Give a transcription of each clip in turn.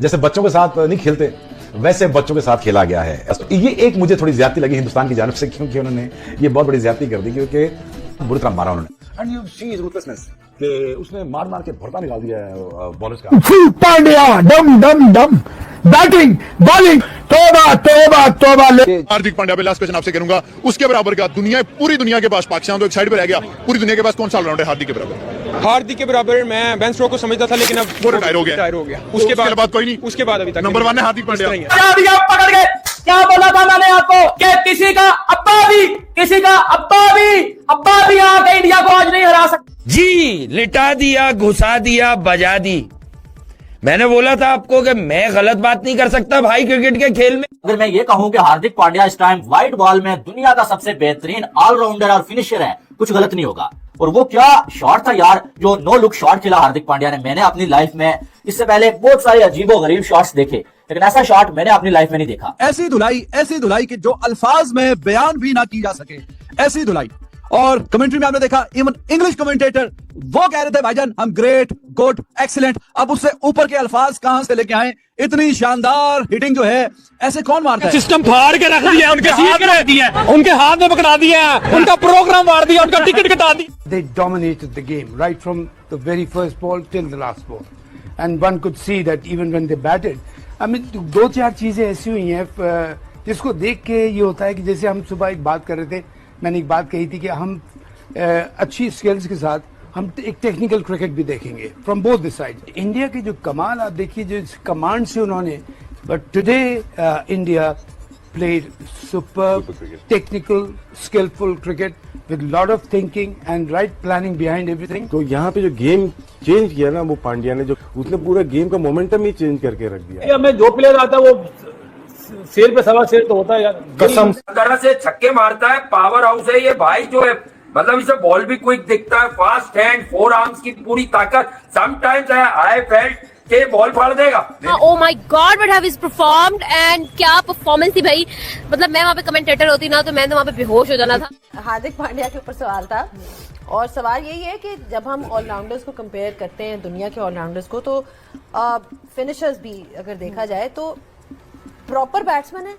जैसे बच्चों के साथ नहीं खेलते वैसे बच्चों के साथ खेला गया है। ये एक मुझे थोड़ी ज्यादती लगी हिंदुस्तान की जानिब से, क्योंकि उन्होंने ये बहुत बड़ी ज्यादती कर दी, क्योंकि बुरी तरह मारा उन्होंने। And you see his ruthlessness कि उसने मार मार के भरता निकाल दिया बॉलर्स का। पांड्या डम डम डम बैटिंग बॉलिंग तौबा तौबा तौबा। हार्दिक पांड्या पे लास्ट क्वेश्चन आपसे करूंगा, उसके बराबर का दुनिया, पूरी दुनिया के पास, पाकिस्तान तो एक साइड पे रह गया, पूरी दुनिया के पास कौन सा ऑलराउंडर है हार्दिक के बराबर? हार्दिक के बराबर मैं बेन स्टोक्स को समझता था, लेकिन अब वो रिटायर हो गया। उसके बाद कोई नहीं, उसके बाद अभी तक नंबर 1 है हार्दिक पांड्या। पकड़ गए। क्या बोला था मैंने आपको कि किसी का अब्बा भी आके इंडिया को आज नहीं हरा सकता। जी, लिटा दिया, घुसा दिया, बजा दी। मैंने बोला था आपको कि मैं गलत बात नहीं कर सकता भाई क्रिकेट के खेल में। अगर मैं ये कहूं कि हार्दिक पांड्या इस टाइम व्हाइट बॉल में दुनिया का सबसे बेहतरीन ऑलराउंडर और फिनिशर है, कुछ गलत नहीं होगा। और वो क्या शॉट था यार, जो नो लुक शॉट खेला हार्दिक पांड्या ने। मैंने अपनी लाइफ में इससे पहले बहुत सारे अजीबो गरीब शॉट्स देखे, लेकिन ऐसा शॉट मैंने अपनी लाइफ में नहीं देखा। ऐसी धुलाई कि जो अल्फाज में बयान भी ना की जा सके, ऐसी धुलाई। और कमेंट्री में आपने देखा, इवन इंग्लिश कमेंटेटर वो कह रहे थे भाईजान हम ग्रेट, गुड, एक्सीलेंट। अब उससे ऊपर के अल्फाज कहां से लेके आए? इतनी शानदार हिटिंग जो है, ऐसे कौन मारता है? सिस्टम फाड़ के रख दिया, उनके हाथ में पकड़ा दिया, उनका प्रोग्राम मार दिया, उनका टिकट कटा दिया। They dominated the game right from the very first ball till the last ball, and one could see that even when they batted, I mean, दो चार चीजें ऐसी हुई हैं जिसको देख के ये होता है कि जैसे हम सुबह एक बात कर रहे थे, मैंने एक बात कही थी कि हम अच्छी स्किल्स के साथ हम एक टेक्निकल क्रिकेट भी देखेंगे from both the side. India के जो कमाल आप देखिए, जो कमांड से उन्होंने, but today India played superb, technical, skillful cricket with lot of thinking and right planning behind everything. तो यहाँ पे जो गेम चेंज किया ना वो पांड्या ने, जो उसने पूरा गेम का मोमेंटम ही चेंज करके रख दिया। हमें जो प्लेयर आता है वो शेर पे सवा शेर तो होता है यार। कसम तरह से छक्के मारता है, पावर हाउस है ये भाई जो है, मतलब इसे बॉल भी क्विक दिखता है, फास्ट हैंड, 4 आर्म्स की पूरी ताकत। समटाइम्स आई फेल्ट के बॉल फाड़ देगा। Oh my God, what have is performed and क्या परफॉर्मेंस थी भाई। मतलब मैं वहाँ पे कमेंटेटर होती ना तो मैं तो वहाँ पे बेहोश हो जाना था। हार्दिक पांड्या के ऊपर सवाल था, और सवाल यही है कि जब हम ऑलराउंडर्स को कंपेयर करते हैं दुनिया के ऑलराउंडर्स को, तो फिनिशर्स भी अगर देखा जाए तो प्रॉपर बैट्समैन है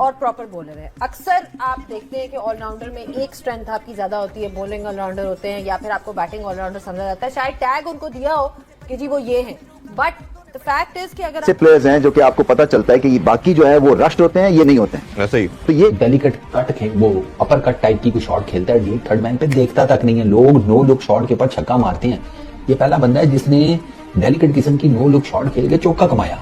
और प्रॉपर बॉलर है। अक्सर आप देखते हैं कि ऑलराउंडर में एक स्ट्रेंथ आपकी ज्यादा होती है, बॉलिंग ऑलराउंडर होते हैं, या फिर आपको बैटिंग ऑलराउंडर समझा जाता है। शायद टैग उनको दिया हो कि जी वो ये हैं, बट द फैक्ट इज कि अगर ऐसे प्लेयर्स हैं जो कि आपको पता चलता है कि बाकी जो है वो रश्ड होते हैं, ये नहीं होते हैं। ऐसा ही तो ये डेलिकेट कट वो अपर कट टाइप की कोई शॉट खेलता है, डीप थर्ड मैन पे देखता तक नहीं है। लोग नो लुक शॉट के ऊपर छक्का मारते हैं। ये पहला बंदा है जिसने डेलिकेट किस्म की नो लुक शॉट खेल के चौका कमाया।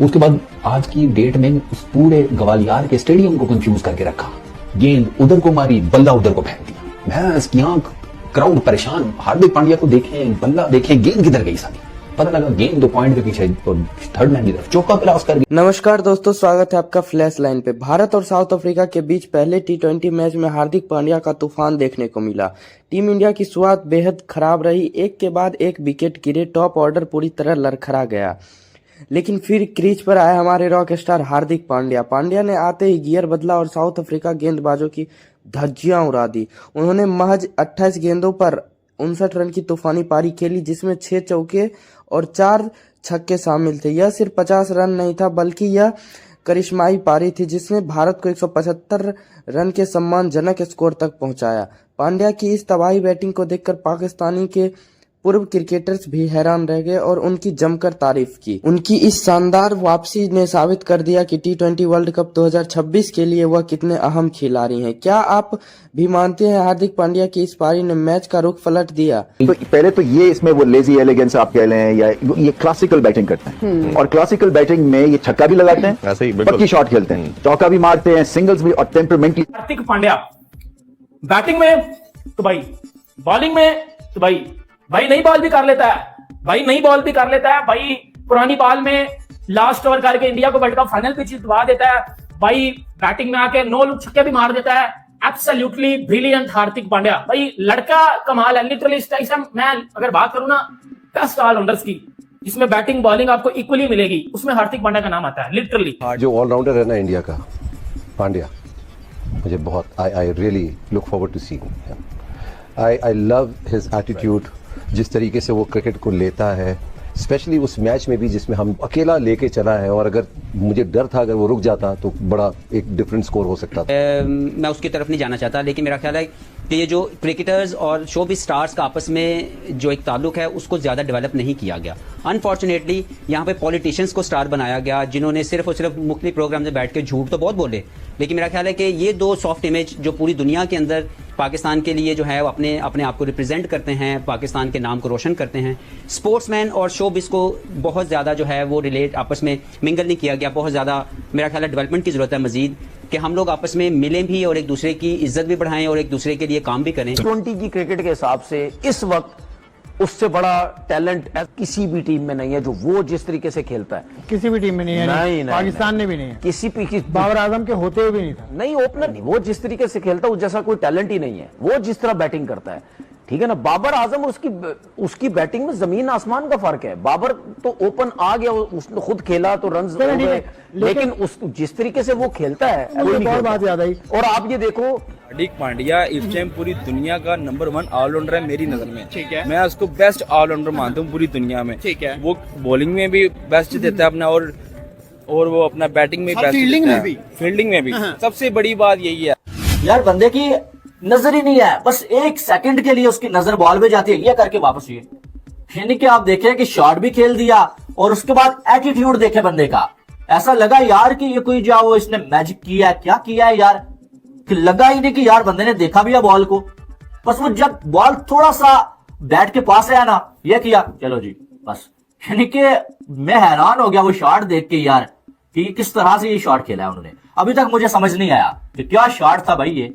उसके बाद आज की डेट में उस पूरे ग्वालियर के स्टेडियम को कंफ्यूज करके रखा। गेंद उधर को मारी, बल्ला उधर को फेंक दिया। भैंस की आंख, क्राउड परेशान। हार्दिक पांड्या को देखें, बल्ला देखें, गेंद किधर गई सारी, पता लगा गेंद 2 पॉइंट के पीछे और थर्ड मैन की तरफ चौका क्रॉस कर गया। नमस्कार दोस्तों, स्वागत है आपका फ्लैश लाइन पे। भारत और साउथ अफ्रीका के बीच पहले T20 मैच में हार्दिक पांड्या का तूफान देखने को मिला। टीम इंडिया की शुरुआत बेहद खराब रही, एक के बाद एक विकेट गिरे, टॉप ऑर्डर पूरी तरह लड़खड़ा गया। लेकिन फिर क्रीज पर आया हमारे रॉक स्टार हार्दिक पांड्या। पांड्या ने आते ही गियर बदला और साउथ अफ्रीका गेंदबाजों की धज्जियां उड़ा दी। उन्होंने महज 28 गेंदों पर 59 रन की तूफानी पारी खेली, जिसमें 6 चौके और 4 छक्के शामिल थे। यह सिर्फ 50 रन नहीं था, बल्कि यह करिश्माई पारी थी जिसने भारत को 175 रन के सम्मानजनक स्कोर तक पहुंचाया। पांड्या की इस तबाही बैटिंग को देखकर पाकिस्तानी के पूर्व क्रिकेटर्स भी हैरान रह गए और उनकी जमकर तारीफ की। उनकी इस शानदार वापसी ने साबित कर दिया कि T20 वर्ल्ड कप 2026 के लिए वह कितने अहम खिलाड़ी हैं। क्या आप भी मानते हैं हार्दिक पांड्या की इस पारी ने मैच का रुख पलट दिया? तो पहले तो ये इसमें वो लेजी एलिगेंस आप कह लें, या ये क्लासिकल बैटिंग करते हैं, और क्लासिकल बैटिंग में ये छक्का भी लगाते हैं, ऐसे ही पक्की शॉट खेलते हैं, चौका भी मारते हैं, सिंगल्स भी, और टेम्परामेंटली। हार्दिक पांड्या बैटिंग में तो भाई, बॉलिंग में तो भाई नई बॉल भी कर लेता है, भाई पुरानी बॉल में लास्ट ओवर करके इंडिया को वर्ल्ड कप फाइनल पे जितवा देता है। भाई बैटिंग में आके नो लुक छक्के भी मार देता है। Absolutely brilliant Hardik Pandya. भाई लड़का कमाल है, लिटरली। मैं अगर बात करूं ना बेस्ट ऑलराउंडर्स की, जिसमें बैटिंग बॉलिंग आपको इक्वली मिलेगी, उसमें हार्दिक पांड्या का नाम आता है, लिटरली। जो ऑलराउंडर है ना इंडिया का, पांड्या, मुझे बहुत I really look forward to see. I love his attitude, जिस तरीके से वो क्रिकेट को लेता है, स्पेशली उस मैच में भी जिसमें हम अकेला लेके चला है, और अगर मुझे डर था अगर वो रुक जाता तो बड़ा एक डिफरेंट स्कोर हो सकता था। मैं उसकी तरफ नहीं जाना चाहता, लेकिन मेरा ख्याल है कि ये जो क्रिकेटर्स और शोबिज़ स्टार्स का आपस में जो एक ताल्लुक है उसको ज़्यादा डेवलप नहीं किया गया। अनफॉर्चुनेटली यहाँ पे पॉलिटिशियंस को स्टार बनाया गया, जिन्होंने सिर्फ और सिर्फ मुख्तलिफ प्रोग्राम में बैठ के झूठ तो बहुत बोले, लेकिन मेरा ख्याल है कि ये दो सॉफ्ट इमेज जो पूरी दुनिया के अंदर पाकिस्तान के लिए जो है वो अपने आप को रिप्रेजेंट करते हैं, पाकिस्तान के नाम को रोशन करते हैं, स्पोर्ट्समैन और शोबिज़ को बहुत ज़्यादा जो है वो रिलेट आपस में मिंगल नहीं किया गया। बहुत ज़्यादा मेरा ख्याल है डेवलपमेंट की ज़रूरत है मजीद, कि हम लोग आपस में मिलें भी और एक दूसरे की इज्जत भी बढ़ाएं और एक दूसरे के लिए काम भी करें। T20 की क्रिकेट के हिसाब से इस वक्त उससे बड़ा टैलेंट किसी भी टीम में नहीं है जो वो जिस तरीके से खेलता है। किसी भी टीम में नहीं है, नहीं, पाकिस्तान में भी नहीं है, किसी बाबर आजम के होते हुए भी नहीं था। नहीं, ओपनर नहीं, वो जिस तरीके से खेलता है उस जैसा कोई टैलेंट ही नहीं है। वो जिस तरह बैटिंग करता है, ठीक है ना, बाबर आजम और उसकी बैटिंग में जमीन आसमान का फर्क है। बाबर तो ओपन आ गया, उसने खुद खेला तो रन हो गए, लेकिन उस जिस तरीके से वो खेलता है बहुत बात याद आई। और आप ये देखो, हार्दिक पांड्या इस टाइम पूरी दुनिया का नंबर 1 ऑलराउंडर है मेरी नजर में। ठीक है, मैं उसको बेस्ट ऑलराउंडर मानता हूँ पूरी दुनिया में। ठीक है, वो बॉलिंग में भी बेस्ट देता है अपना, और वो अपना बैटिंग में बेस्ट, फील्डिंग में भी सबसे बड़ी बात यही है यार, बंदे की नजर ही नहीं है, बस एक सेकंड के लिए उसकी नजर बॉल पे जाती है, ये करके वापस ये। यानी कि आप देखें कि शॉट भी खेल दिया और उसके बाद एटीट्यूड देखे बंदे का, ऐसा लगा यार कि ये कोई जो वो इसने मैजिक किया है, क्या किया है यार, कि लगा ही नहीं कि यार बंदे ने देखा भी है बॉल को, बस वो जब बॉल थोड़ा सा बैट के पास आया ना, ये किया, चलो जी बस। यानी कि मैं हैरान हो गया वो शॉट देख के यार, कि किस तरह से ये शॉट खेला है उन्होंने। अभी तक मुझे समझ नहीं आया कि क्या शॉट था भाई ये।